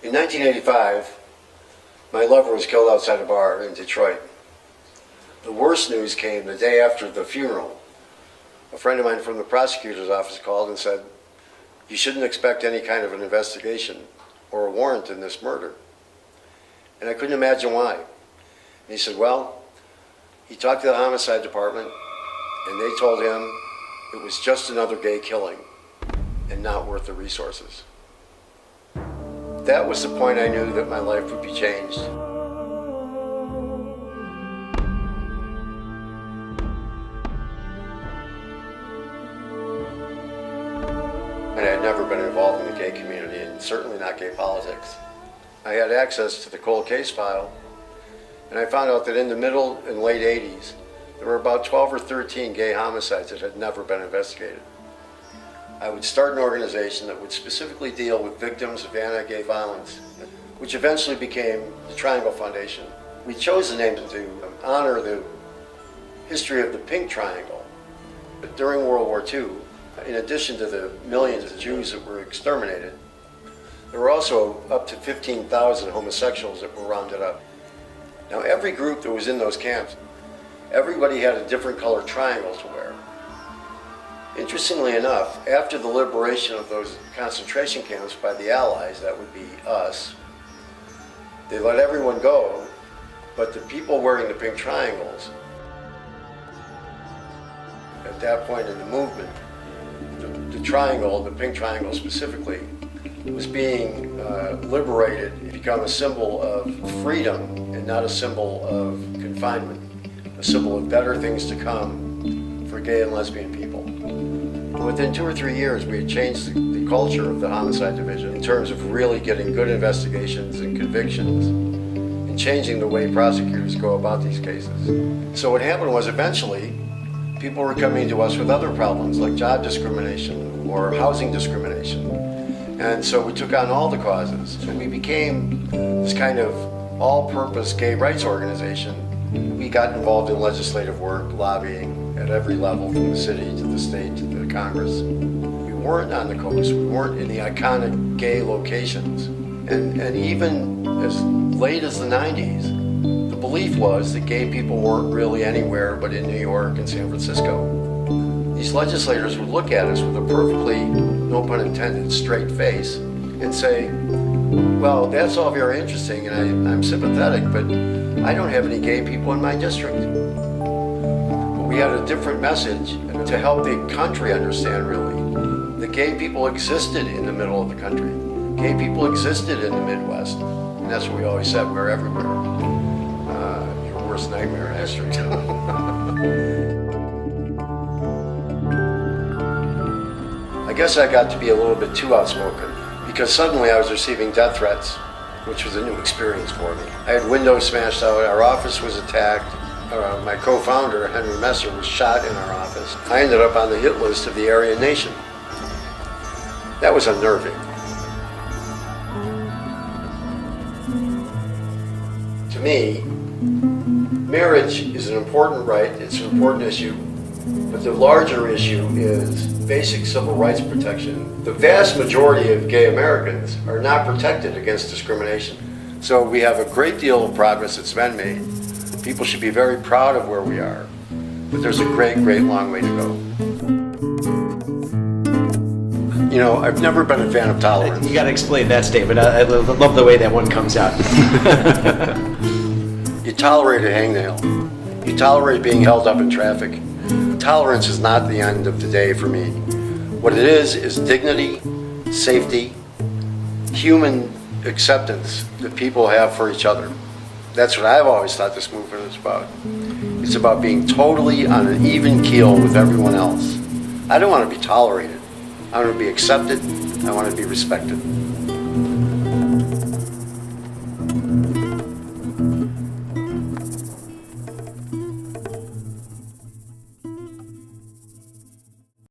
In 1985, my lover was killed outside a bar in Detroit. The worst news came the day after the funeral. A friend of mine from the prosecutor's office called and said, "You shouldn't expect any kind of an investigation or a warrant in this murder." And I couldn't imagine why. And he said, well, he talked to the homicide department and they told him it was just another gay killing and not worth the resources. That was the point I knew that my life would be changed. And I had never been involved in the gay community, and certainly not gay politics. I had access to the cold case file, and I found out that in the middle and late 80s, there were about 12 or 13 gay homicides that had never been investigated. I would start an organization that would specifically deal with victims of anti-gay violence, which eventually became the Triangle Foundation. We chose the name to honor the history of the Pink Triangle. But during World War II, in addition to the millions of Jews that were exterminated, there were also up to 15,000 homosexuals that were rounded up. Now, every group that was in those camps, everybody had a different colored triangle to wear. Interestingly enough, after the liberation of those concentration camps by the Allies, that would be us, they let everyone go, but the people wearing the pink triangles, at that point in the movement, the triangle, the pink triangle specifically, was being liberated to become a symbol of freedom and not a symbol of confinement, a symbol of better things to come for gay and lesbian people. Within 2 or 3 years, we had changed the culture of the homicide division in terms of really getting good investigations and convictions and changing the way prosecutors go about these cases. So what happened was eventually people were coming to us with other problems like job discrimination or housing discrimination. And so we took on all the causes. So we became this kind of all-purpose gay rights organization. We got involved in legislative work, lobbying at every level, from the city to the state to the Congress. We weren't on the coast. We weren't in the iconic gay locations. And even as late as the 90s, the belief was that gay people weren't really anywhere but in New York and San Francisco. These legislators would look at us with a perfectly, no pun intended, straight face and say, well, that's all very interesting and I'm sympathetic, but I don't have any gay people in my district. But we had a different message to help the country understand, really, that gay people existed in the middle of the country. Gay people existed in the Midwest. And that's what we always said, we're everywhere. Your worst nightmare in history. I guess I got to be a little bit too outspoken because suddenly I was receiving death threats, which was a new experience for me. I had windows smashed out, our office was attacked, my co-founder, Henry Messer, was shot in our office. I ended up on the hit list of the Aryan Nation. That was unnerving. To me, marriage is an important right, it's an important issue, but the larger issue is basic civil rights protection. The vast majority of gay Americans are not protected against discrimination. So we have a great deal of progress that's been made. People should be very proud of where we are, but there's a great, great long way to go. You know, I've never been a fan of tolerance. You got to explain that statement. I love the way that one comes out. You tolerate a hangnail. You tolerate being held up in traffic. Tolerance is not the end of the day for me. What it is dignity, safety, human acceptance that people have for each other. That's what I've always thought this movement is about. It's about being totally on an even keel with everyone else. I don't want to be tolerated. I want to be accepted. I want to be respected.